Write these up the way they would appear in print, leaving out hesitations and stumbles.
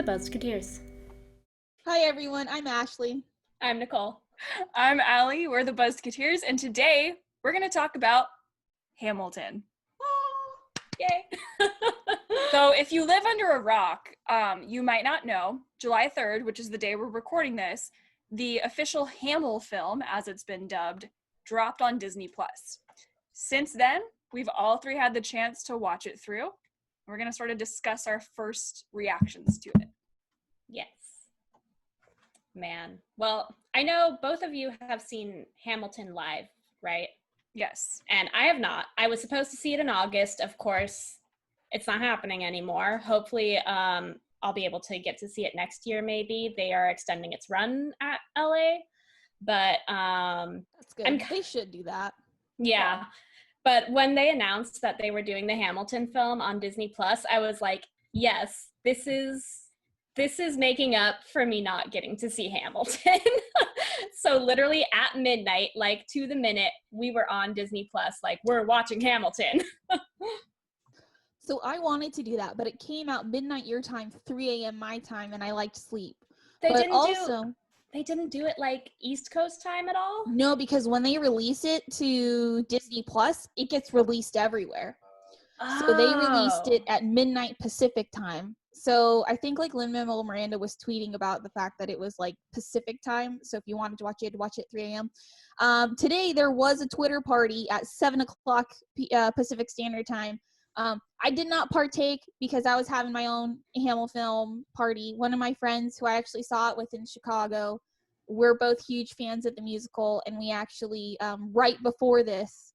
Buzzketeers. Hi everyone, I'm Ashley. I'm Nicole. I'm Allie. We're the Buzzketeers, and today we're going to talk about Hamilton. Yay! So if you live under a rock, you might not know, July 3rd, which is the day we're recording this, the official Hamilfilm, as it's been dubbed, dropped on Disney+. Since then, we've all three had the chance to watch it through. We're going to sort of discuss our first reactions to it. Yes. Man. Well, I know both of you have seen Hamilton live, right? Yes. And I have not. I was supposed to see it in August. Of course, it's not happening anymore. Hopefully, I'll be able to get to see it next year, maybe. They are extending its run at LA. But That's good. They should do that. Yeah. But when they announced that they were doing the Hamilton film on Disney Plus, I was like, yes, this is making up for me not getting to see Hamilton. So literally at midnight, like to the minute, we were on Disney Plus, like we're watching Hamilton. So I wanted to do that, but it came out midnight your time, 3 a.m. my time, and I like to sleep. They didn't do it like East Coast time at all? No, because when they release it to Disney Plus, it gets released everywhere. So they released it at midnight Pacific time. So I think like Lin-Manuel Miranda was tweeting about the fact that it was like Pacific time. So if you wanted to watch it, you had to watch it at 3 a.m. Today there was a Twitter party at 7 o'clock Pacific Standard Time. I did not partake because I was having my own Hamilfilm party. One of my friends who I actually saw it with in Chicago, we're both huge fans of the musical, and we actually right before this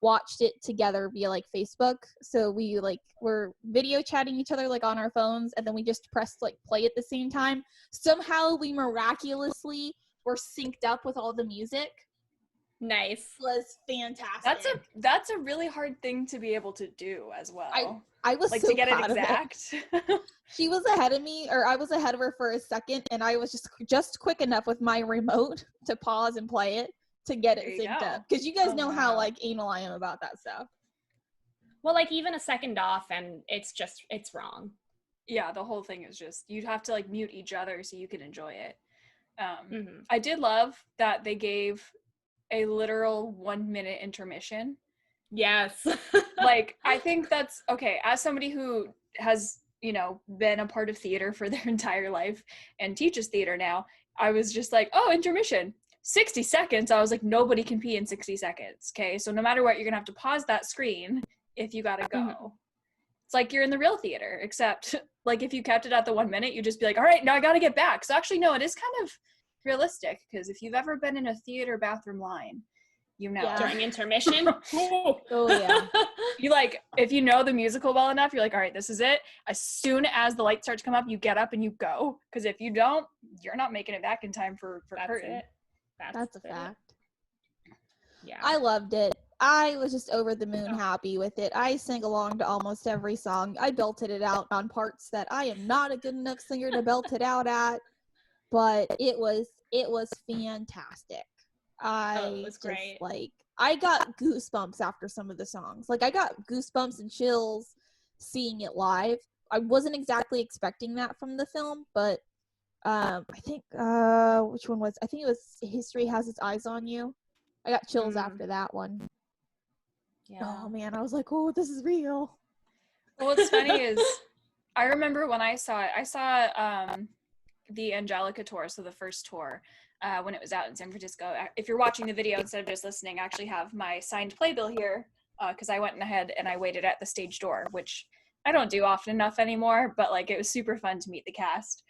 watched it together via like Facebook. So we like were video chatting each other like on our phones, and then we just pressed like play at the same time. Somehow we miraculously were synced up with all the music. Nice. It was fantastic. That's a really hard thing to be able to do as well. I was like so to get it proud of exact. She was ahead of me, or I was ahead of her for a second, and I was just quick enough with my remote to pause and play it to get it synced up. Because you guys know how like anal I am about that stuff. Well, like even a second off and it's wrong. Yeah, the whole thing is just, you'd have to like mute each other so you can enjoy it. I did love that they gave a literal 1 minute intermission. Yes. Like, I think that's okay. As somebody who has, been a part of theater for their entire life and teaches theater now, I was just like, oh, intermission. 60 seconds. I was like, nobody can pee in 60 seconds. Okay. So no matter what, you're going to have to pause that screen if you got to go. Mm-hmm. It's like you're in the real theater, except like if you kept it at the 1 minute, you'd just be like, all right, now I got to get back. So actually, no, it is kind of realistic, because if you've ever been in a theater bathroom line, during intermission. Oh yeah. You like, if you know the musical well enough, you're like, all right, this is it. As soon as the lights start to come up, you get up and you go, because if you don't, you're not making it back in time for curtain. It. That's a fact. Yeah, I loved it. I was just over the moon happy with it. I sang along to almost every song. I belted it out on parts that I am not a good enough singer to belt it out at, but it was fantastic. It was great. Like, I got goosebumps after some of the songs. Like, I got goosebumps and chills seeing it live. I wasn't exactly expecting that from the film, but I think which one was? I think it was History Has Its Eyes on You. I got chills after that one. Yeah. Oh man, I was like, oh, this is real. Well, what's funny is I remember when I saw the Angelica tour, so the first tour, when it was out in San Francisco. If you're watching the video instead of just listening, I actually have my signed playbill here, because I went ahead and I waited at the stage door, which I don't do often enough anymore, but like it was super fun to meet the cast.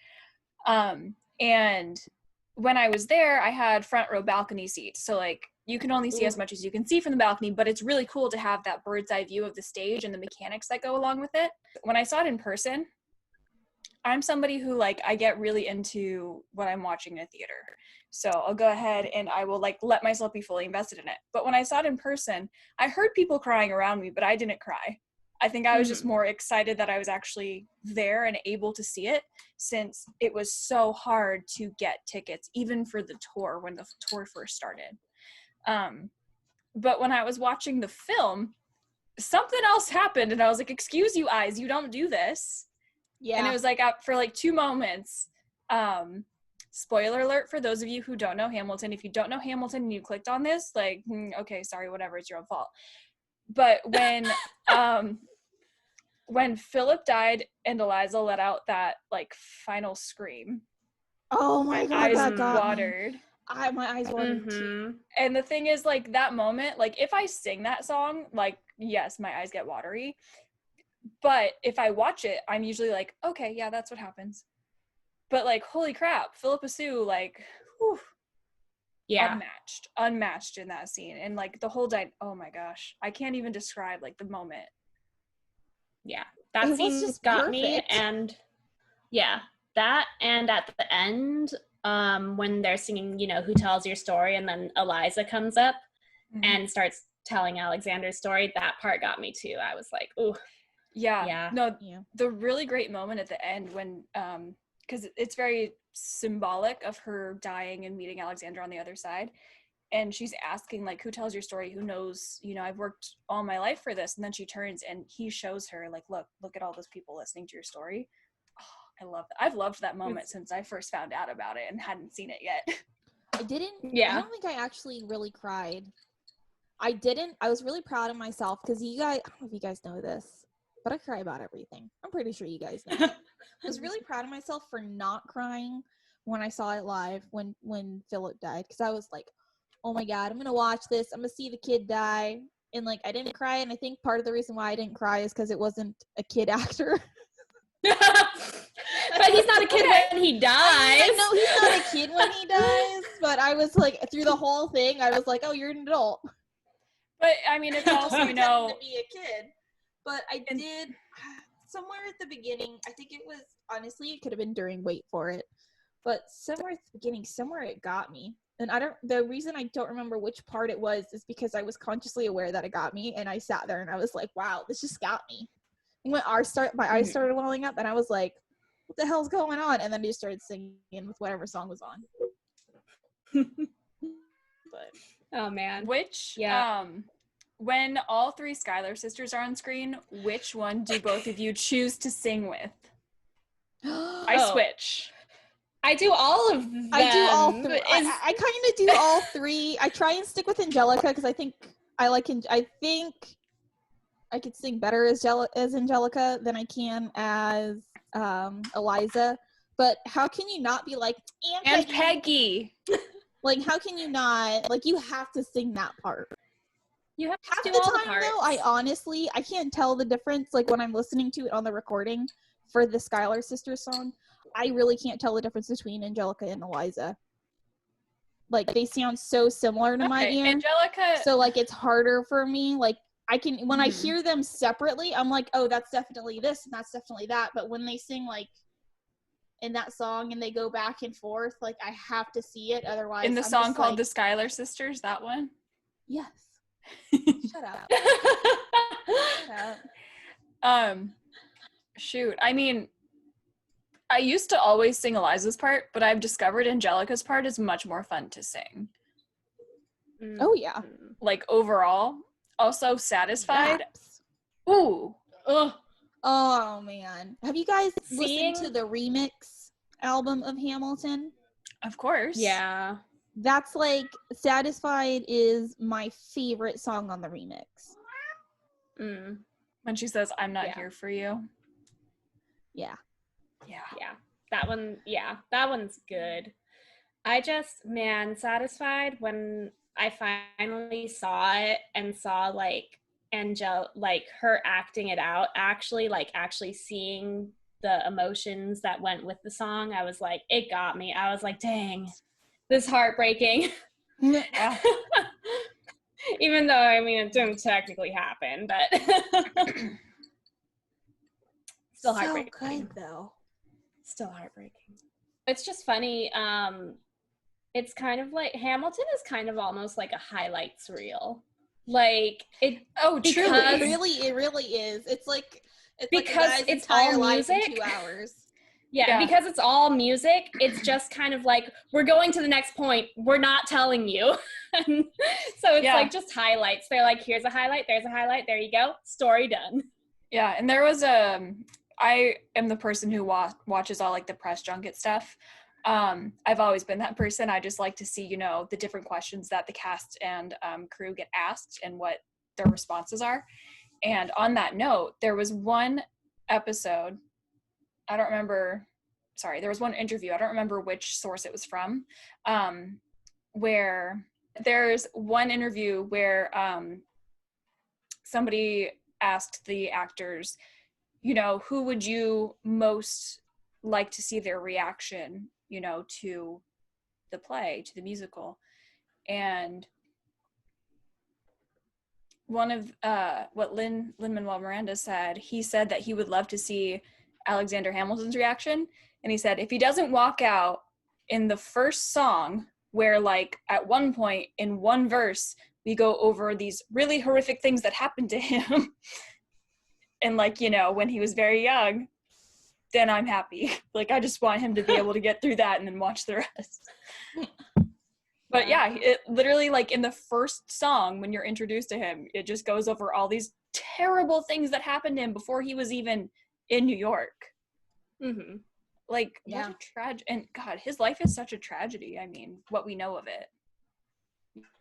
And when I was there, I had front row balcony seats. So like you can only see as much as you can see from the balcony, but it's really cool to have that bird's eye view of the stage and the mechanics that go along with it. When I saw it in person, I'm somebody who like, I get really into what I'm watching in a theater. So I'll go ahead and I will like let myself be fully invested in it. But when I saw it in person, I heard people crying around me, but I didn't cry. I think I was just more excited that I was actually there and able to see it, since it was so hard to get tickets, even for the tour, when the tour first started. But when I was watching the film, something else happened and I was like, excuse you eyes, you don't do this. Yeah. And it was like for like 2 moments. Spoiler alert for those of you who don't know Hamilton. If you don't know Hamilton and you clicked on this, like, okay, sorry, whatever, it's your own fault. But when Philip died and Eliza let out that like final scream, oh my God, eyes that got watered. me. My eyes watered too. And the thing is, like, that moment, like, if I sing that song, like, yes, my eyes get watery. But if I watch it, I'm usually like, okay, yeah, that's what happens. But like, holy crap, Philippa Sue, like, whew, Yeah. unmatched in that scene. And like the whole oh my gosh, I can't even describe like the moment. Yeah. That It was scene just got me. perfect. And yeah, that, and at the end, when they're singing, you know, Who Tells Your Story, and then Eliza comes up and starts telling Alexander's story, that part got me too. I was like, ooh. Yeah. No, the really great moment at the end when because it's very symbolic of her dying and meeting Alexander on the other side, and she's asking like, who tells your story, who knows, you know, I've worked all my life for this, and then she turns and he shows her like, look at all those people listening to your story. Oh, I love that. I've loved that moment since I first found out about it and hadn't seen it yet. I didn't. Yeah. I don't think I actually really cried. I was really proud of myself because you guys, I don't know if you guys know this, but I cry about everything. I'm pretty sure you guys know. I was really proud of myself for not crying when I saw it live when Philip died, because I was like, oh my God, I'm gonna watch this, I'm gonna see the kid die, and like I didn't cry, and I think part of the reason why I didn't cry is because it wasn't a kid actor. But he's not a kid when he dies. I know he's not a kid when he dies, but I was like, through the whole thing, I was like, oh, you're an adult. But I mean, it's also, you know, to be a kid. But I did somewhere at the beginning. I think it was, honestly, it could have been during Wait For It, but somewhere at the beginning, somewhere it got me. And the reason I don't remember which part it was is because I was consciously aware that it got me, and I sat there and I was like, wow, this just got me. And when my eyes started welling up, and I was like, what the hell's going on? And then I just started singing with whatever song was on. But oh man. When all 3 Schuyler sisters are on screen, which one do both of you choose to sing with? I switch. I do all of them. I do all 3. I kind of do all 3. I try and stick with Angelica because I think I think I could sing better as Angelica than I can as Eliza. But how can you not be like, and Peggy? Like, how can you not? Like, you have to sing that part. You have to half do the all time, the parts. though, I can't tell the difference. Like, when I'm listening to it on the recording for the Schuyler Sisters song, I really can't tell the difference between Angelica and Eliza. Like, they sound so similar to my ear. Angelica. So, like, it's harder for me. Like, I can, when I hear them separately, I'm like, oh, that's definitely this and that's definitely that. But when they sing, like, in that song and they go back and forth, like, I have to see it. Otherwise, in the song called The Schuyler Sisters, that one? Yes. Shut up. Shut up. Shoot. I mean, I used to always sing Eliza's part, but I've discovered Angelica's part is much more fun to sing. Oh, yeah. Like, overall. Also, Satisfied. Raps. Ooh. Ugh. Oh, man. Have you guys listened to the remix album of Hamilton? Of course. Yeah. That's like, Satisfied is my favorite song on the remix. When she says, I'm not here for you. Yeah. That one's good. I just, Satisfied, when I finally saw it and saw like her acting it out, actually seeing the emotions that went with the song, I was like, it got me. I was like, dang, this is heartbreaking. Yeah. Even though, I mean, it didn't technically happen, but still heartbreaking. So good, though. Still heartbreaking. It's just funny. It's kind of like Hamilton is kind of almost like a highlights reel. Like it. Oh, truly. It really is. It's like because like it's all music. In 2 hours. Yeah, because it's all music. It's just kind of like, we're going to the next point. We're not telling you. So it's like just highlights. They're like, here's a highlight. There's a highlight. There you go. Story done. Yeah, and there was a I am the person who watches all like the press junket stuff. I've always been that person. I just like to see, you know, the different questions that the cast and crew get asked and what their responses are. And on that note, there was one episode, there was one interview, I don't remember which source it was from, where there's one interview where somebody asked the actors, you know, who would you most like to see their reaction, you know, to the play, to the musical. And one of what Lin-Manuel Miranda said, he said that he would love to see Alexander Hamilton's reaction. And he said, if he doesn't walk out in the first song, where like at one point in one verse, we go over these really horrific things that happened to him. And like, you know, when he was very young, then I'm happy. Like, I just want him to be able to get through that and then watch the rest. But yeah, it literally, like, in the first song, when you're introduced to him, it just goes over all these terrible things that happened to him before he was even in New York. Mm-hmm. Like, what a tragedy. And God, his life is such a tragedy. I mean, what we know of it.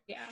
Yeah.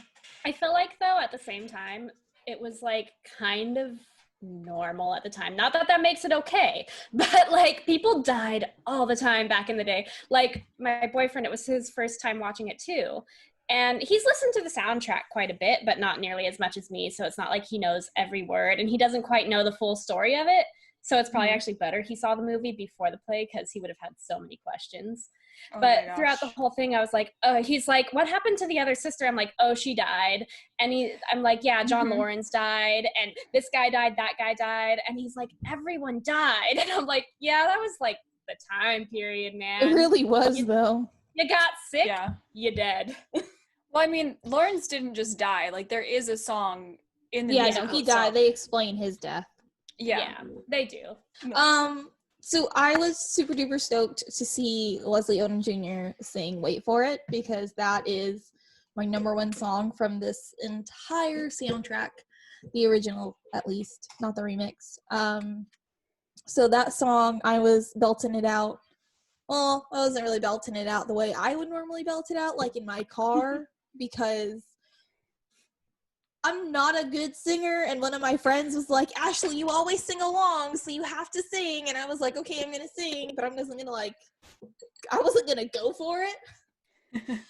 I feel like, though, at the same time, it was, like, kind of normal at the time. Not that that makes it okay, but, like, people died all the time back in the day. Like, my boyfriend, it was his first time watching it, too. And he's listened to the soundtrack quite a bit, but not nearly as much as me, so it's not like he knows every word, and he doesn't quite know the full story of it. So it's probably actually better he saw the movie before the play, because he would have had so many questions. Oh but throughout the whole thing, I was like, he's like, what happened to the other sister? I'm like, oh, she died. And I'm like, yeah, John Lawrence died, and this guy died, that guy died. And he's like, everyone died. And I'm like, yeah, that was like the time period, man. It really was, though. You got sick, you dead. Well, I mean, Lawrence didn't just die. Like, there is a song in the musical he itself. died. They explain his death. Yeah, they do. So I was super duper stoked to see Leslie Odom Jr. sing Wait For It, because that is my number one song from this entire soundtrack, the original at least, not the remix. So that song, I was belting it out. Well, I wasn't really belting it out the way I would normally belt it out, like in my car, because I'm not a good singer, and one of my friends was like, Ashley, you always sing along, so you have to sing. And I was like, okay, I'm gonna sing, but I wasn't gonna go for it.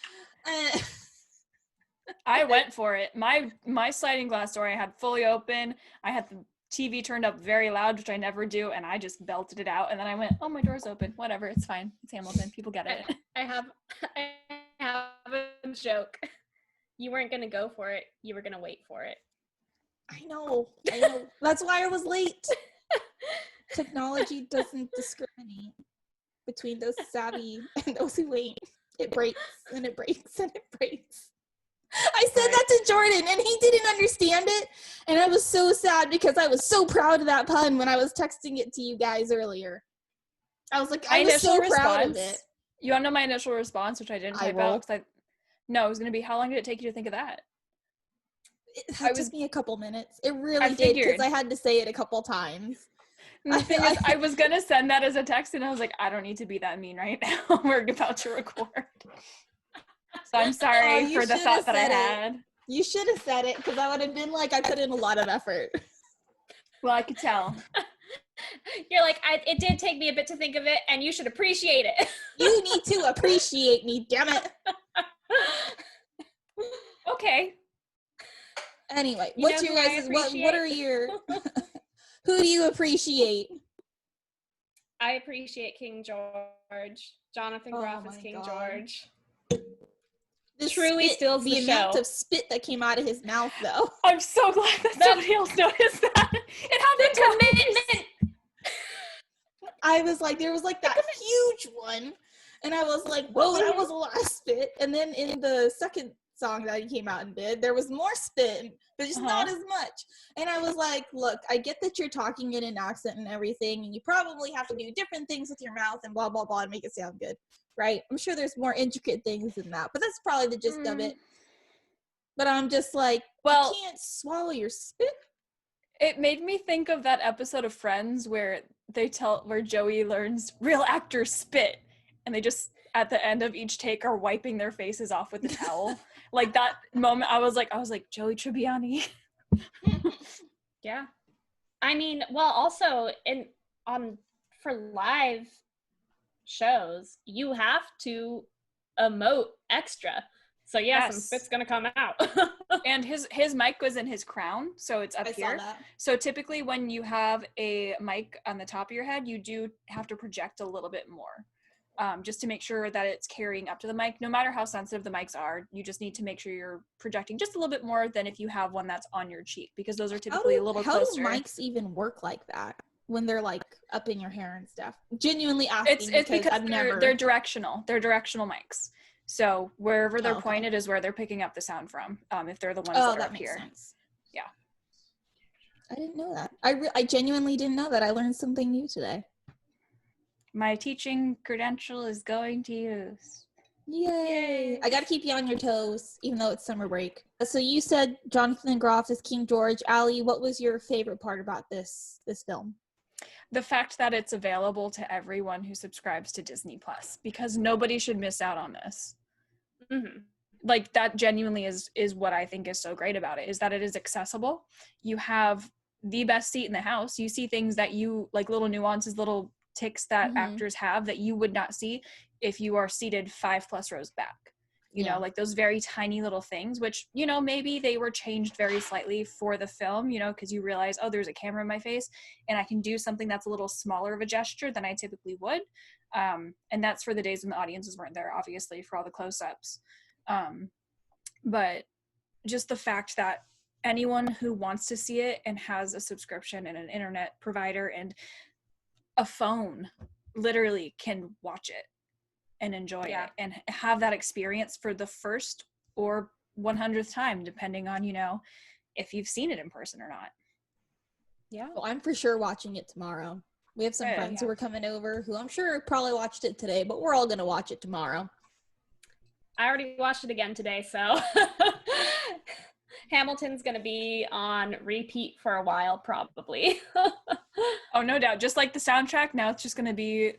I went for it. My sliding glass door I had fully open. I had the TV turned up very loud, which I never do, and I just belted it out. And then I went, oh, my door's open. Whatever, it's fine. It's Hamilton. People get it. I have a joke. You weren't going to go for it. You were going to wait for it. I know. That's why I was late. Technology doesn't discriminate between those savvy and those who ain't. It breaks and it breaks and it breaks. I said that to Jordan, and he didn't understand it. And I was so sad, because I was so proud of that pun when I was texting it to you guys earlier. I was like, I was so proud of it. You want to know my initial response, which I didn't type out? No, it was going to be, how long did it take you to think of that? It took me a couple minutes. It really did, because I had to say it a couple times. The thing is, I was going to send that as a text, and I was like, I don't need to be that mean right now. We're about to record. So I'm sorry for the thought that I had. You should have said it, because I would have been like, I put in a lot of effort. Well, I could tell. You're like, it did take me a bit to think of it, and you should appreciate it. You need to appreciate me, damn it. Okay. Anyway, what's your guys' what are your who do you appreciate? I appreciate King George. Jonathan Groff is King George. This truly steals the amount of spit that came out of his mouth, though. I'm so glad that somebody else noticed that. It happened commitment. I was like, there was like that huge one, and I was like, whoa, that was a lot of spit. And then in the second song that he came out and did, there was more spit, but just not as much. And I was like, look, I get that you're talking in an accent and everything, and you probably have to do different things with your mouth and blah blah blah to make it sound good, right? I'm sure there's more intricate things than that, but that's probably the gist of it. But I'm just like, well, you can't swallow your spit. It made me think of that episode of Friends where Joey learns real actors spit, and they just at the end of each take are wiping their faces off with a towel. Like that moment, I was like Joey Tribbiani. Yeah. I mean, well, also for live shows, you have to emote extra. So yeah, some spit's gonna come out. And his mic was in his crown, so it's up here. So typically when you have a mic on the top of your head, you do have to project a little bit more. Just to make sure that it's carrying up to the mic. No matter how sensitive the mics are, you just need to make sure you're projecting just a little bit more than if you have one that's on your cheek, because those are typically a little closer. How do mics even work like that when they're like up in your hair and stuff? Genuinely asking. It's because they're directional. They're directional mics. So wherever they're pointed is where they're picking up the sound from. If they're the ones that are up here. Sense. Yeah. I didn't know that. I genuinely didn't know that. I learned something new today. My teaching credential is going to use. Yay! I got to keep you on your toes, even though it's summer break. So you said Jonathan Groff is King George. Allie, what was your favorite part about this film? The fact that it's available to everyone who subscribes to Disney Plus, because nobody should miss out on this. Mm-hmm. Like that genuinely is what I think is so great about it, is that it is accessible. You have the best seat in the house. You see things that you like, little nuances, little ticks that actors have that you would not see if you are seated 5+ rows back. You know, like those very tiny little things, which, you know, maybe they were changed very slightly for the film, you know, because you realize, oh, there's a camera in my face and I can do something that's a little smaller of a gesture than I typically would. And that's for the days when the audiences weren't there, obviously, for all the close-ups. But just the fact that anyone who wants to see it and has a subscription and an internet provider and a phone literally can watch it and enjoy it and have that experience for the first or 100th time, depending on, you know, if you've seen it in person or not. Yeah. Well, I'm for sure watching it tomorrow. We have some friends who are coming over who I'm sure probably watched it today, but we're all going to watch it tomorrow. I already watched it again today, so Hamilton's going to be on repeat for a while, probably. Oh, no doubt. Just like the soundtrack, now it's just going to be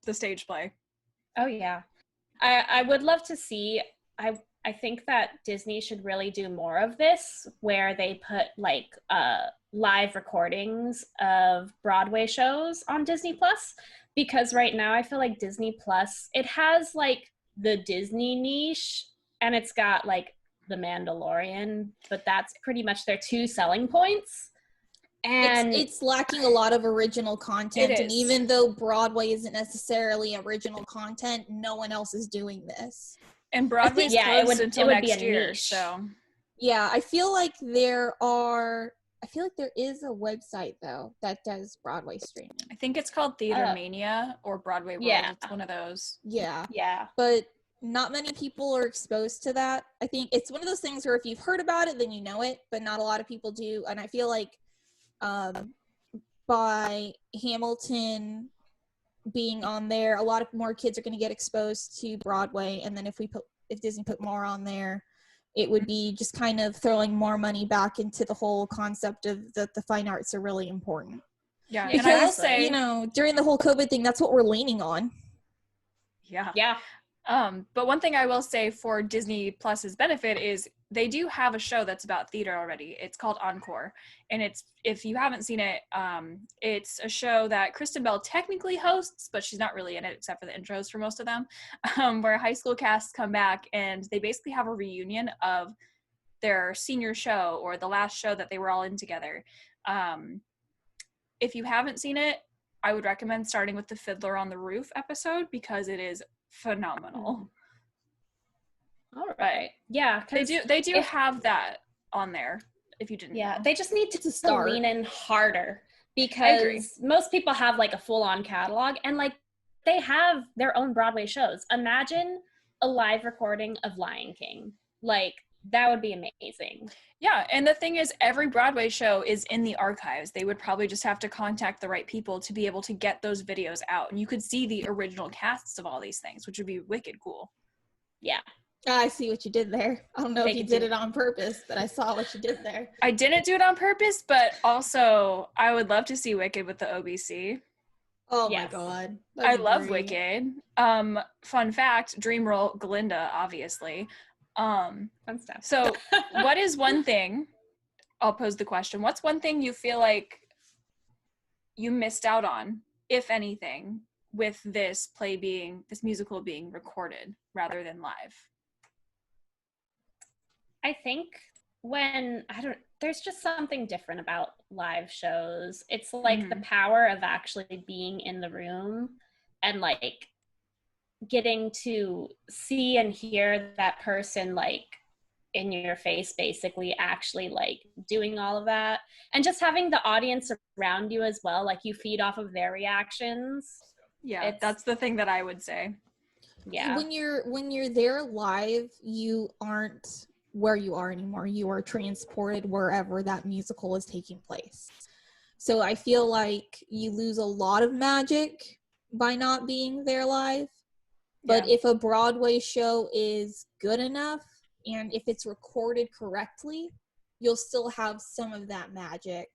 the stage play. Oh, yeah. I would love to see, I think that Disney should really do more of this, where they put like live recordings of Broadway shows on Disney Plus, because right now I feel like Disney Plus, it has like the Disney niche and it's got like The Mandalorian, but that's pretty much their two selling points. And it's lacking a lot of original content, and even though Broadway isn't necessarily original content, no one else is doing this. And Broadway's closed until next year, so yeah, I feel like there is a website though that does Broadway streaming. I think it's called Theater Mania or Broadway World. Yeah. It's one of those. Yeah. Yeah. But not many people are exposed to that. I think it's one of those things where if you've heard about it, then you know it, but not a lot of people do. And I feel like by Hamilton being on there, a lot of more kids are going to get exposed to Broadway. And then if Disney put more on there, it would be just kind of throwing more money back into the whole concept of that the fine arts are really important. Yeah. Because, and I will say, you know, during the whole COVID thing, that's what we're leaning on. Yeah. Yeah. But one thing I will say for Disney Plus's benefit is they do have a show that's about theater already. It's called Encore. And it's, if you haven't seen it, it's a show that Kristen Bell technically hosts, but she's not really in it except for the intros for most of them, where high school casts come back and they basically have a reunion of their senior show or the last show that they were all in together. If you haven't seen it, I would recommend starting with the Fiddler on the Roof episode because it is phenomenal. All right. Yeah, they do have that on there if you didn't know. They just need to lean in harder, because most people have like a full-on catalog and like they have their own Broadway shows. Imagine a live recording of Lion King. Like that would be amazing. Yeah, and the thing is, every Broadway show is in the archives. They would probably just have to contact the right people to be able to get those videos out. And you could see the original casts of all these things, which would be wicked cool. Yeah. I see what you did there. I don't know if you did it on purpose, but I saw what you did there. I didn't do it on purpose, but also I would love to see Wicked with the OBC. Oh my god. I love Wicked. Fun fact, dream role, Glinda, obviously. Fun stuff. So what is one thing, I'll pose the question, what's one thing you feel like you missed out on, if anything, with this musical being recorded rather than live? I think there's just something different about live shows. It's like the power of actually being in the room and like getting to see and hear that person like in your face, basically actually like doing all of that, and just having the audience around you as well, like you feed off of their reactions. Yeah, that's the thing that I would say. Yeah, when you're there live, you aren't where you are anymore. You are transported wherever that musical is taking place. So I feel like you lose a lot of magic by not being there live. But if a Broadway show is good enough and if it's recorded correctly, you'll still have some of that magic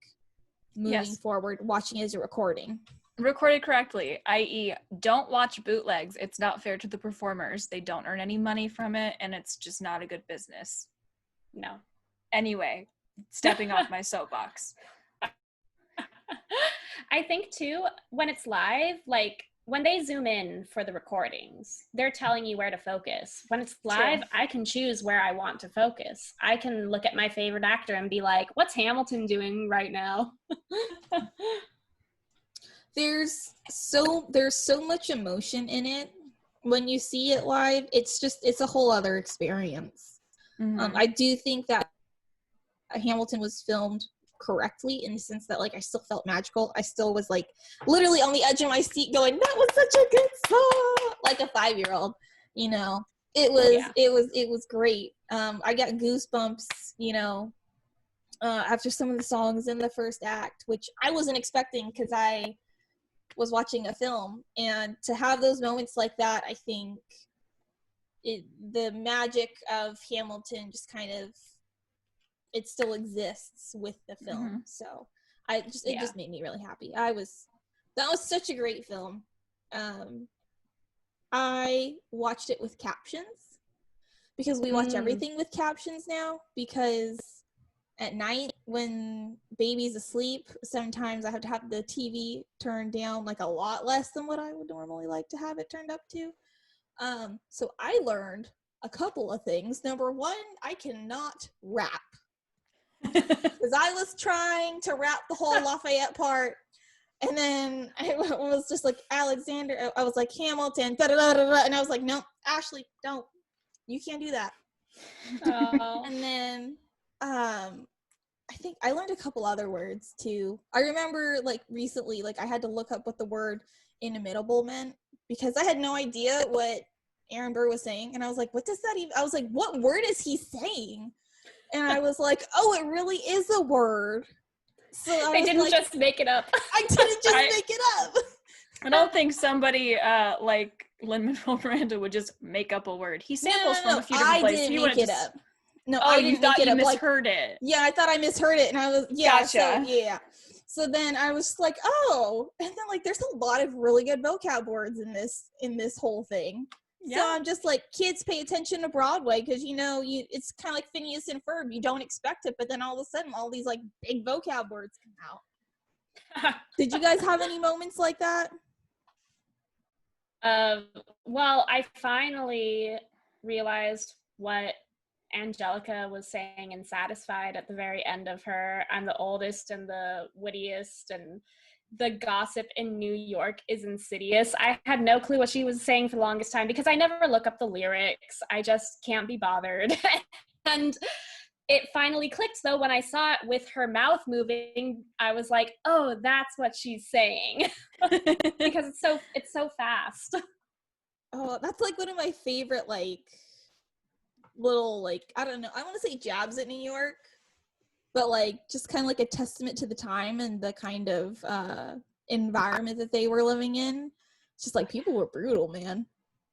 moving forward, watching it as a recording. Recorded correctly, i.e. don't watch bootlegs. It's not fair to the performers. They don't earn any money from it, and it's just not a good business. No. Anyway, stepping off my soapbox. I think too, when it's live, like when they zoom in for the recordings, they're telling you where to focus. When it's live, I can choose where I want to focus. I can look at my favorite actor and be like, what's Hamilton doing right now? There's so much emotion in it. When you see it live, it's a whole other experience. I do think that Hamilton was filmed correctly in the sense that like I still felt magical. I still was like literally on the edge of my seat going, that was such a good song, like a 5-year-old, you know. It was great. I got goosebumps, you know, after some of the songs in the first act, which I wasn't expecting because I was watching a film, and to have those moments like that, I think the magic of Hamilton just kind of, it still exists with the film. So it just made me really happy. That was such a great film. I watched it with captions because we watch everything with captions now, because at night when baby's asleep, sometimes I have to have the TV turned down like a lot less than what I would normally like to have it turned up to. So I learned a couple of things. Number one, I cannot rap. Because I was trying to rap the whole Lafayette part, and then it was just like Alexander. I was like Hamilton, da da da da, and I was like, no, Ashley, don't. You can't do that. Oh. And then I think I learned a couple other words too. I remember like recently, like I had to look up what the word inimitable meant because I had no idea what Aaron Burr was saying, and I was like, what does that even? I was like, what word is he saying? And I was like, oh, it really is a word. So they didn't just make it up. I didn't just make it up. I don't think somebody like Lin-Manuel Miranda would just make up a word. He samples from a few different places. I didn't make it up. No, I didn't make it up. You misheard it. Yeah, I thought I misheard it, and I was Gotcha. So then I was like, oh, and then like there's a lot of really good vocab words in this whole thing. Yeah. So I'm just like, kids, pay attention to Broadway, because you know it's kind of like Phineas and Ferb. You don't expect it, but then all of a sudden, all these like big vocab words come out. Did you guys have any moments like that? Well, I finally realized what Angelica was saying in Satisfied at the very end of her. I'm the oldest and the wittiest, and the gossip in New York is insidious. I had no clue what she was saying for the longest time because I never look up the lyrics. I just can't be bothered. And it finally clicked though when I saw it with her mouth moving. I was like, oh, that's what she's saying. Because it's so fast. Oh, that's like one of my favorite like little like, I don't know, I want to say jabs at New York, but like just kind of like a testament to the time and the kind of environment that they were living in. It's just like people were brutal, man.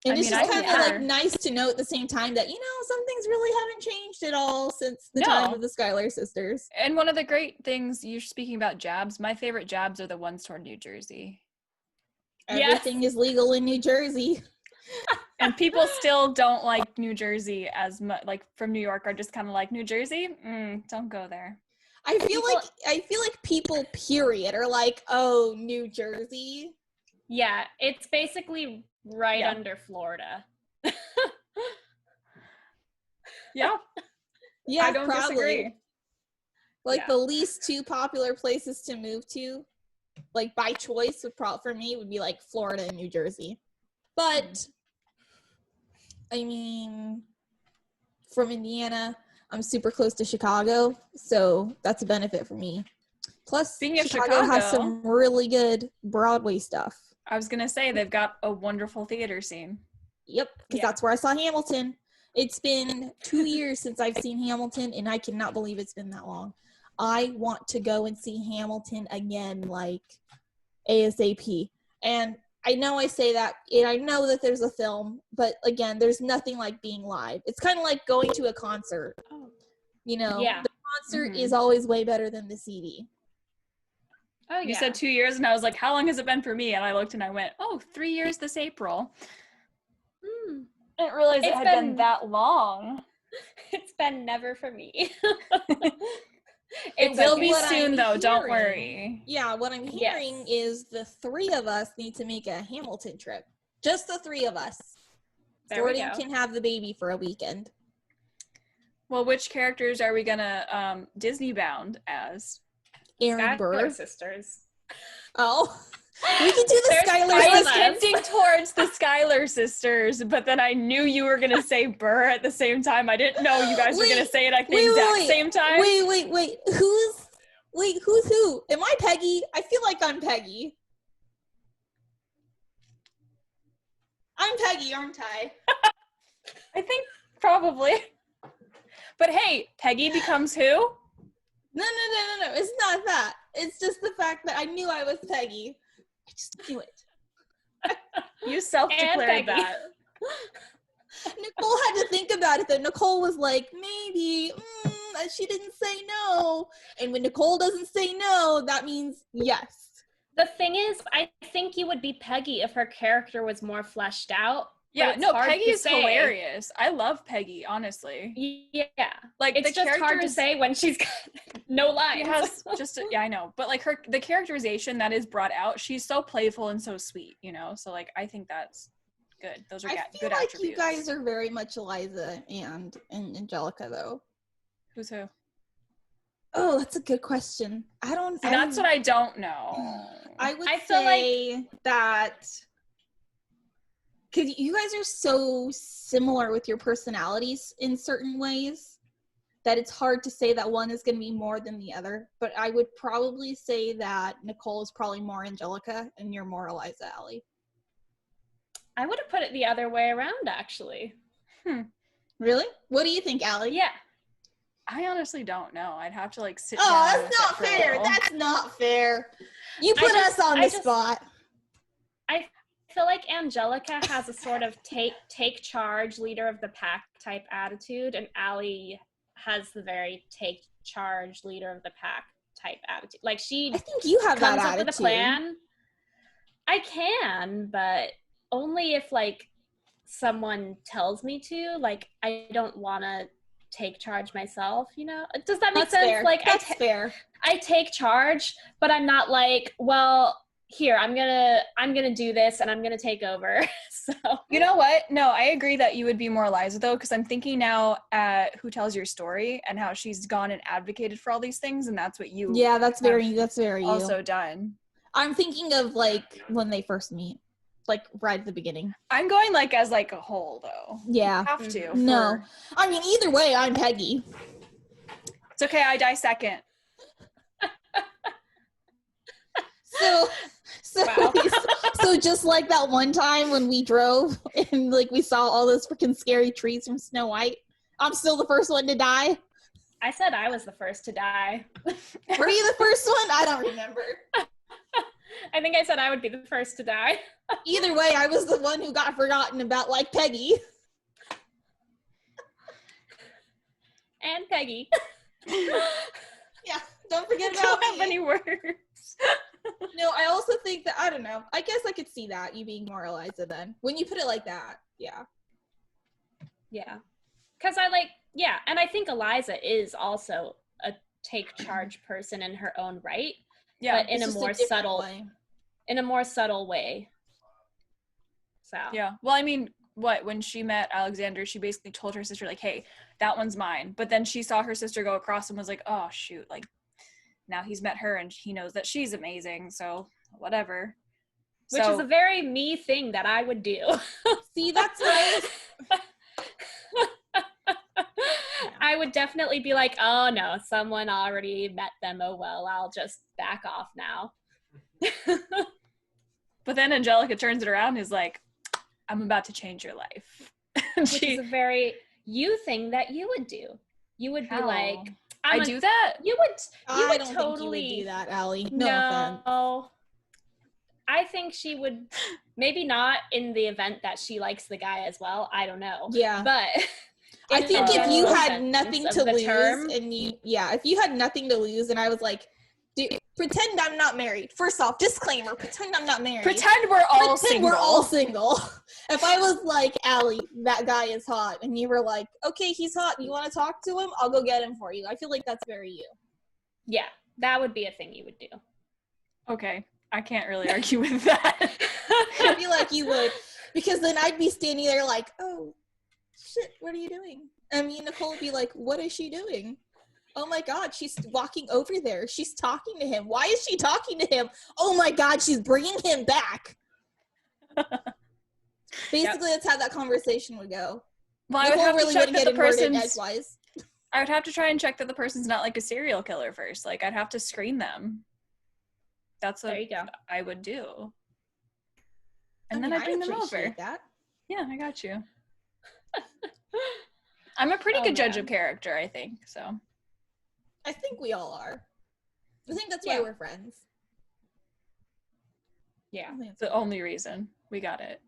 And I it's mean, just I kind of yeah. like nice to note at the same time that, some things really haven't changed at all since the time of the Schuyler sisters. And one of the great things, you're speaking about jabs, my favorite jabs are the ones toward New Jersey. Everything is legal in New Jersey. And people still don't like New Jersey as much, like from New York are just kind of like, New Jersey? Don't go there. I feel like people, period, are like, oh, New Jersey. Yeah, it's basically right under Florida. Yeah. Yeah, I don't probably. disagree. Like the least two popular places to move to, like by choice, for me would be like Florida and New Jersey. But I mean, from Indiana, I'm super close to Chicago, so that's a benefit for me. Plus, Chicago has some really good Broadway stuff. I was gonna say they've got a wonderful theater scene. Yep, because that's where I saw Hamilton. It's been 2 years since I've seen Hamilton, and I cannot believe it's been that long. I want to go and see Hamilton again, like ASAP. And I know I say that, and I know that there's a film, but again, there's nothing like being live. It's kind of like going to a concert. The concert is always way better than the CD. Oh, You said 2 years, and I was like, how long has it been for me? And I looked and I went, 3 years this April. I didn't realize it had been that long. It's been never for me. It will be soon, though. Don't worry. Yeah, what I'm hearing is the three of us need to make a Hamilton trip. Just the three of us. Jordan can have the baby for a weekend. Well, which characters are we gonna Disney bound as? Aaron Burr sisters. Oh, we can do the Schuyler I sisters. was hinting towards the Schuyler sisters, but then I knew you were gonna say Burr at the same time. I didn't know you guys were gonna say it at the exact same time. Wait. Who's who? Am I Peggy? I feel like I'm Peggy. I'm Peggy, aren't I? I think probably. But hey, Peggy becomes who? No. It's not that. It's just the fact that I knew I was Peggy. I just knew it. You self-declared that. Nicole had to think about it, though. Nicole was like, maybe. She didn't say no. And when Nicole doesn't say no, that means yes. The thing is, I think you would be Peggy if her character was more fleshed out. Yeah, no, Peggy's hilarious. I love Peggy, honestly. Yeah. Like, it's just hard to say when she's got no lines. I know. But, like, the characterization that is brought out, she's so playful and so sweet, So, like, I think that's good. Those are good attributes. I feel like you guys are very much Eliza and Angelica, though. Who's who? Oh, that's a good question. That's what I don't know. I would say that... Because you guys are so similar with your personalities in certain ways that it's hard to say that one is going to be more than the other. But I would probably say that Nicole is probably more Angelica and you're more Eliza, Allie. I would have put it the other way around, actually. Really? What do you think, Allie? Yeah. I honestly don't know. I'd have to, like, sit down. Oh, that's not fair. That's not fair. You put us on the spot. I feel like Angelica has a sort of take charge, leader of the pack type attitude, and Allie has the very take charge, leader of the pack type attitude. Like, I think you have that attitude. Comes up with a plan. I can, but only if, like, someone tells me to. Like, I don't want to take charge myself, Does that make sense? Fair. Like, that's fair. I take charge, but I'm not like, well, here, I'm gonna do this and I'm gonna take over. So, you know what? No, I agree that you would be more Eliza, though, because I'm thinking now at Who Tells Your Story and how she's gone and advocated for all these things, and that's what you that's very also you. done. I'm thinking of, like, when they first meet, like, right at the beginning. I'm going, like, as, like, a whole, though. Yeah. You have to. No. I mean, either way, I'm Peggy. It's okay, I die second. Wow. So just like that one time when we drove and, like, we saw all those freaking scary trees from Snow White, I'm still the first one to die. I said I was the first to die. Were you the first one? I don't remember. I think I said I would be the first to die. Either way, I was the one who got forgotten about, like Peggy. And Peggy. Yeah, don't forget I don't about have me. any words. No, I also think that, I don't know. I guess I could see that, you being more Eliza then. When you put it like that, yeah. Yeah. Because and I think Eliza is also a take charge person in her own right. Yeah. But in a more subtle way. In a more subtle way. So. Yeah. Well, I mean, when she met Alexander, she basically told her sister, like, hey, that one's mine. But then she saw her sister go across and was like, oh, shoot, like, now he's met her and he knows that she's amazing, so whatever. Which is a very me thing that I would do. See, that's nice. I would definitely be like, oh no, someone already met them. Oh well, I'll just back off now. But then Angelica turns it around and is like, I'm about to change your life. Which is a very you thing that you would do. You would be like, I do that? You would I don't totally think you would do that, Allie. No offense. I think she would, maybe not in the event that she likes the guy as well. I don't know. Yeah. But I think if you had nothing to lose if you had nothing to lose and I was like, dude, pretend I'm not married. First off, disclaimer, pretend I'm not married. Pretend we're all single. If I was like, Allie, that guy is hot, and you were like, okay, he's hot, you want to talk to him? I'll go get him for you. I feel like that's very you. Yeah, that would be a thing you would do. Okay, I can't really argue with that. I feel like you would, because then I'd be standing there like, oh, shit, what are you doing? I mean, Nicole would be like, what is she doing? Oh my God, she's walking over there. She's talking to him. Why is she talking to him? Oh my God, she's bringing him back. Basically, that's how that conversation would go. Well, I would have to check that the person's edgewise. I would have to try and check that the person's not like a serial killer first. Like, I'd have to screen them. That's what I would do. And then I'd bring them over. That. Yeah, I got you. I'm a pretty good judge of character, I think, so. I think we all are. I think that's why we're friends. Yeah, the only reason. We got it.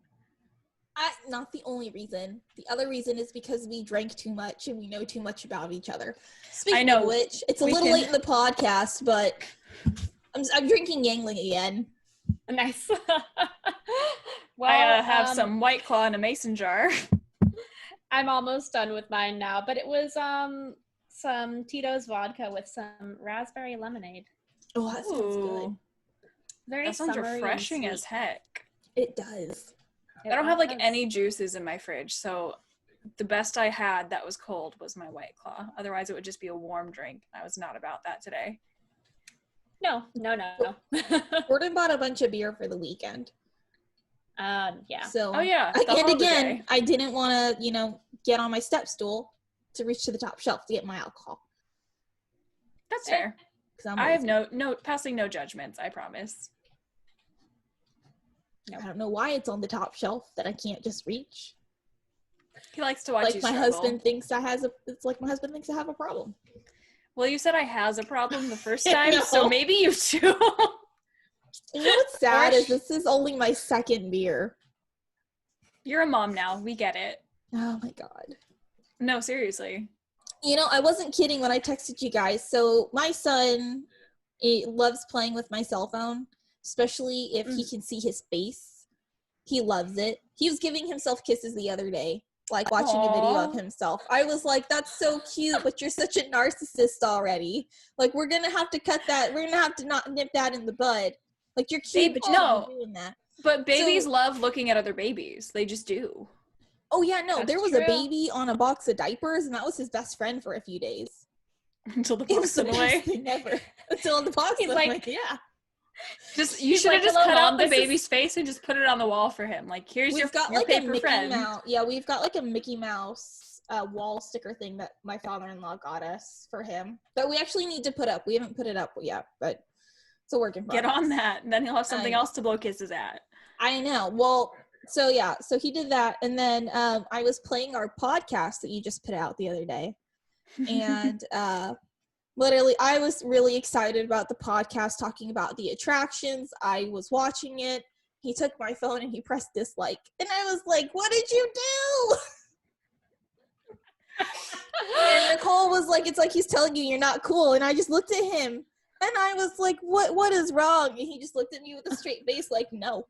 Not the only reason. The other reason is because we drank too much and we know too much about each other. Speaking of which, it's a little late in the podcast, but I'm drinking Yangling again. Nice. Well, I have some White Claw in a mason jar. I'm almost done with mine now, but it was some Tito's vodka with some raspberry lemonade. Oh, that sounds good. That sounds refreshing as heck. It does. I don't have like any juices in my fridge, so the best I had that was cold was my White Claw. Otherwise, it would just be a warm drink. I was not about that today. No. Gordon bought a bunch of beer for the weekend. Yeah. So, and again, I didn't want to, get on my step stool to reach to the top shelf to get my alcohol. That's fair. I have no passing no judgments, I promise. No. I don't know why it's on the top shelf that I can't just reach. He likes to watch you struggle. Husband thinks it's like my husband thinks I have a problem. Well, you said I has a problem the first time, so maybe you do. You know what's sad is this is only my second beer. You're a mom now. We get it. Oh my God. No, seriously. I wasn't kidding when I texted you guys. So my son loves playing with my cell phone, especially if he can see his face. He loves it. He was giving himself kisses the other day, like watching a video of himself. I was like, that's so cute, but you're such a narcissist already. Like, we're going to have to cut that. We're going to have to not nip that in the bud. Like, you're cute, but you're not doing that. But babies love looking at other babies. They just do. Oh, yeah, no. There was a baby on a box of diapers, and that was his best friend for a few days. Until the box went away. Never. Until the box went away. Yeah. You should have just cut out the baby's face and just put it on the wall for him. Like, here's your paper friend. We've got like a Mickey Mouse wall sticker thing that my father-in-law got us for him. But we actually need to put up. We haven't put it up yet, but it's a work in progress. Get on that, and then he'll have something else to blow kisses at. I know. Well, so he did that, and then I was playing our podcast that you just put out the other day, and Literally, I was really excited about the podcast talking about the attractions. I was watching it. He took my phone and he pressed dislike. And I was like, what did you do? And Nicole was like, it's like he's telling you you're not cool. And I just looked at him and I was like, what is wrong? And he just looked at me with a straight face like, no.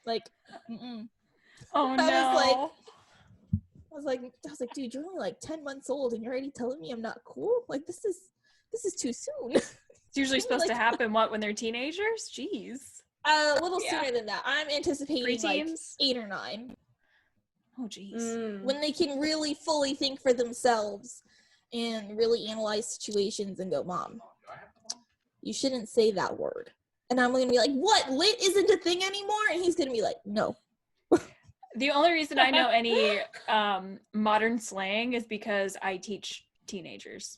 Like, mm-mm. Oh, no. I was like, dude, you're only like 10 months old and you're already telling me I'm not cool? Like, this is too soon. It's usually supposed to happen, when they're teenagers? Jeez. A little sooner than that. I'm anticipating like Preteens? 8 or 9. Oh, jeez. When they can really fully think for themselves and really analyze situations and go, Mom, you shouldn't say that word. And I'm going to be like, what? Lit isn't a thing anymore? And he's going to be like, no. The only reason I know any modern slang is because I teach teenagers.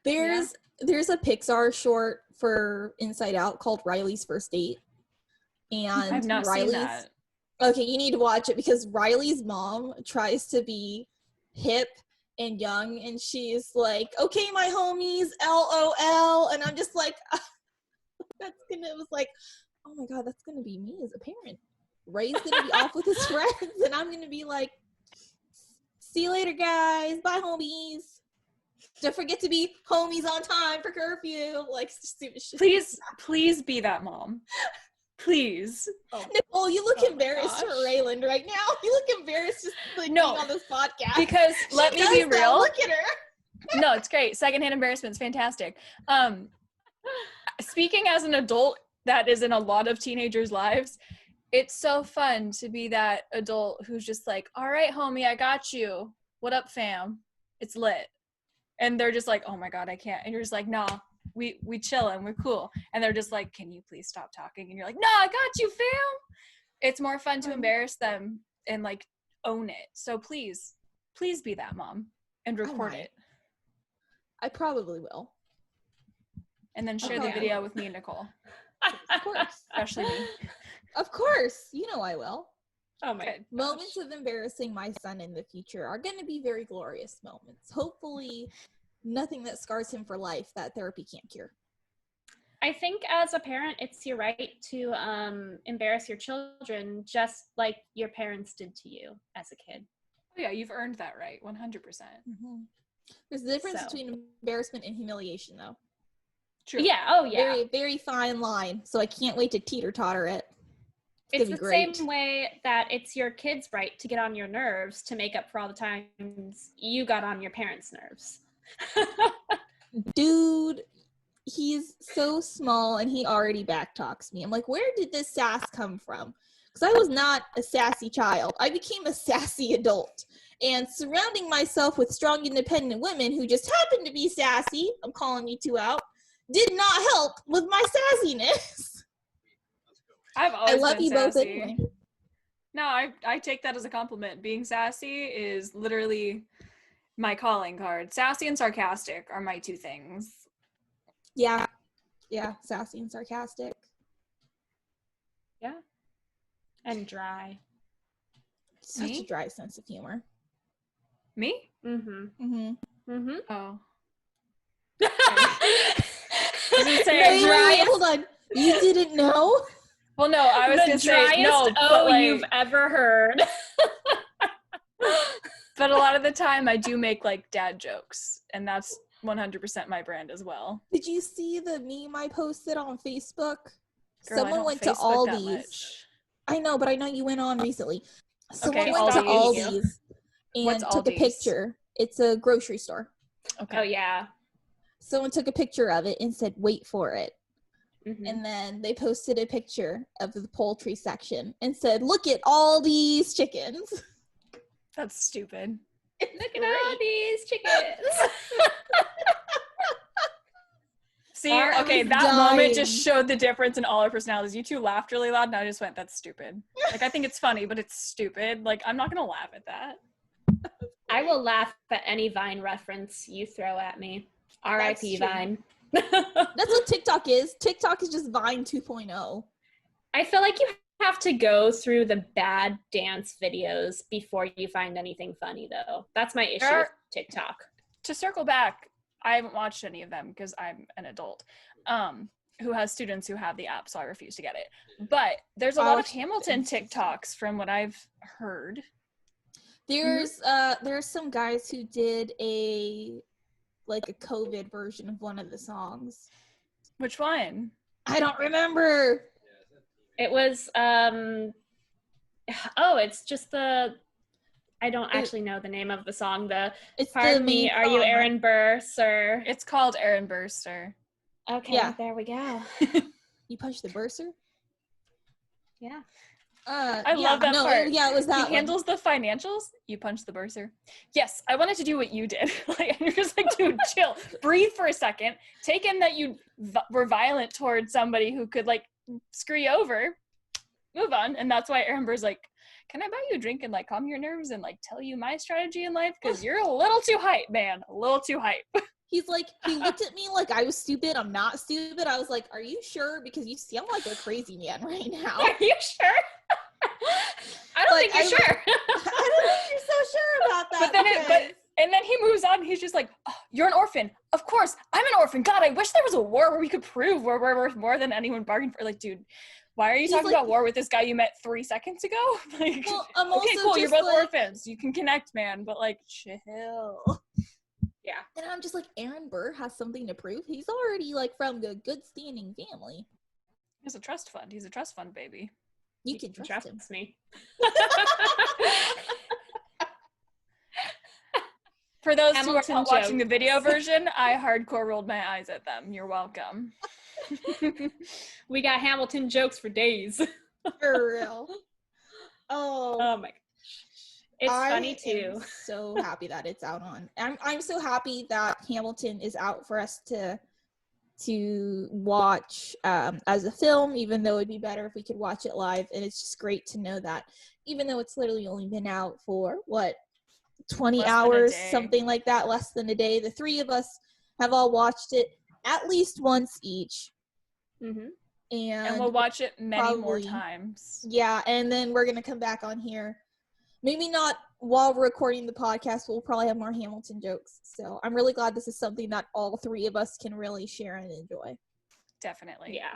There's a Pixar short for Inside Out called Riley's First Date. And I've not seen that. Okay, you need to watch it because Riley's mom tries to be hip and young, and she's like, okay, my homies, LOL. And I'm just like, it was like, oh my God, that's gonna be me as a parent. Ray's gonna be off with his friends, and I'm gonna be like, see you later, guys. Bye, homies. Don't forget to be homies on time for curfew. Like, stupid shit. Please be that mom. Please. Oh. Nicole, you look embarrassed for Rayland right now. You look embarrassed just being on this podcast. Because let me be real. Look at her. No, it's great. Secondhand embarrassment is fantastic. Speaking as an adult that is in a lot of teenagers' lives, it's so fun to be that adult who's just like, all right, homie, I got you. What up, fam? It's lit. And they're just like, oh my God, I can't. And you're just like, nah, we chillin', we're cool. And they're just like, can you please stop talking? And you're like, nah, I got you, fam. It's more fun to embarrass them and like own it. So please be that mom and record it. I probably will. And then share the video with me and Nicole. Of course. Especially me. Of course. You know I will. Oh my God. Moments of embarrassing my son in the future are going to be very glorious moments. Hopefully nothing that scars him for life that therapy can't cure. I think as a parent, it's your right to embarrass your children just like your parents did to you as a kid. Oh yeah, you've earned that right, 100%. Mm-hmm. There's a difference between embarrassment and humiliation, though. True. Yeah, oh yeah. Very, very fine line, so I can't wait to teeter-totter it. It's the same way that it's your kid's right to get on your nerves to make up for all the times you got on your parents' nerves. Dude, he's so small and he already backtalks me. I'm like, where did this sass come from? Because I was not a sassy child. I became a sassy adult. And surrounding myself with strong, independent women who just happen to be sassy, I'm calling you two out, did not help with my sassiness. I've always I love been you sassy. both anyway. No, I take that as a compliment. Being sassy is literally my calling card. Sassy and sarcastic are my two things. Yeah, sassy and sarcastic. Yeah. And dry. Such a dry sense of humor. Me? Mm-hmm. Mm-hmm. Mm-hmm. Oh. Wait, hold on. You didn't know? Well, no, I was going to say, no, but like, you've ever heard. But a lot of the time I do make like dad jokes, and that's 100% my brand as well. Did you see the meme I posted on Facebook? Girl, Someone went to Aldi's. I know, but I know you went on recently. Someone went to Aldi's and took a picture. It's a grocery store. Okay. Oh, yeah. Someone took a picture of it and said, wait for it. Mm-hmm. And then they posted a picture of the poultry section and said, look at all these chickens. That's stupid. Look at all these chickens. See, okay, that moment just showed the difference in all our personalities. You two laughed really loud, and I just went, that's stupid. Like, I think it's funny, but it's stupid. Like, I'm not going to laugh at that. I will laugh at any Vine reference you throw at me. R.I.P. Vine. That's what TikTok is. TikTok is just Vine 2.0. I feel like you have to go through the bad dance videos before you find anything funny, though. That's my issue with TikTok. To circle back, I haven't watched any of them because I'm an adult who has students who have the app, so I refuse to get it. But there's a lot of Hamilton TikToks from what I've heard. There's some guys who did a COVID version of one of the songs. Which one? I don't remember. It was it's just the I don't actually know the name of the song. Pardon me, are you Aaron Burr, sir? It's called Aaron Burr, sir. Okay, yeah. There we go. You punched the bursar? Yeah. I love that part. It was that He handles the financials. You punch the bursar. Yes, I wanted to do what you did. And you're just like, dude, chill. Breathe for a second. Take in that you were violent towards somebody who could screw you over. Move on. And that's why Aaron Burr's like, can I buy you a drink and calm your nerves and tell you my strategy in life? Because you're a little too hype, man. A little too hype. He's like, he looked at me like I was stupid. I'm not stupid. I was like, are you sure? Because you sound like a crazy man right now. Are you sure? I don't think you're sure. I don't think you're so sure about that. And then he moves on. He's just like, oh, you're an orphan. Of course, I'm an orphan. God, I wish there was a war where we could prove we're worth more than anyone bargained for. Dude, why are you talking about war with this guy you met 3 seconds ago? Well, I'm also okay, cool. You're both orphans. You can connect, man. But chill. Yeah. And I'm just like, Aaron Burr has something to prove. He's already from a good standing family. He's a trust fund. He's a trust fund baby. You can trust him. Me. For those who are not watching the video version, I hardcore rolled my eyes at them. You're welcome. We got Hamilton jokes for days. For real. Oh my gosh. It's funny too. I'm so happy that it's out on. I'm so happy that Hamilton is out for us to watch as a film, even though it'd be better if we could watch it live. And it's just great to know that even though it's literally only been out for 20 hours, something like that, less than a day, the three of us have all watched it at least once each. Mm-hmm. And we'll watch it many more times. Yeah, and then we're going to come back on here. Maybe not while we're recording the podcast. We'll probably have more Hamilton jokes. So I'm really glad this is something that all three of us can really share and enjoy. Definitely. Yeah.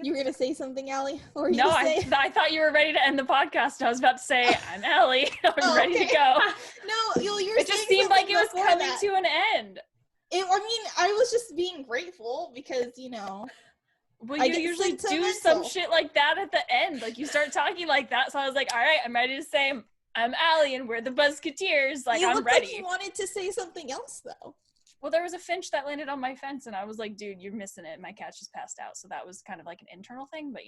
You were going to say something, Allie? No, I thought you were ready to end the podcast. I was about to say, I'm Allie. I'm ready to go. No, you're it just seemed like it was coming to an end. I was just being grateful because, Well, you usually do some shit like that at the end. You start talking like that. So I was like, all right, I'm ready to say, I'm Allie and we're the Buzzketeers. I'm ready. You looked like you wanted to say something else, though. Well, there was a finch that landed on my fence, and I was like, dude, you're missing it. My cat just passed out. So that was kind of an internal thing, but,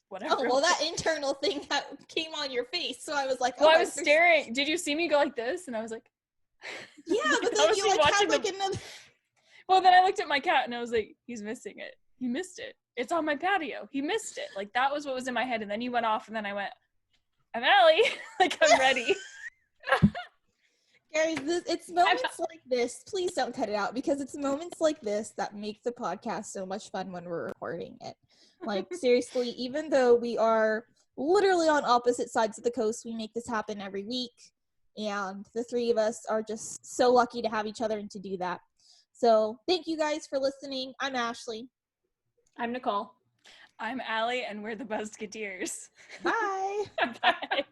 whatever. Oh, well, that internal thing that came on your face. So I was like, well, I was staring. Did you see me go like this? And I was like, yeah, but then you had another. Well, then I looked at my cat, and I was like, he's missing it. He missed it. It's on my patio. He missed it. That was what was in my head. And then you went off, and then I went, I'm Allie. I'm ready. Guys, it's moments like this. Please don't cut it out because it's moments like this that make the podcast so much fun when we're recording it. Seriously, even though we are literally on opposite sides of the coast, we make this happen every week. And the three of us are just so lucky to have each other and to do that. So thank you guys for listening. I'm Ashley. I'm Nicole. I'm Allie, and we're the Buzzketeers. Bye. Bye.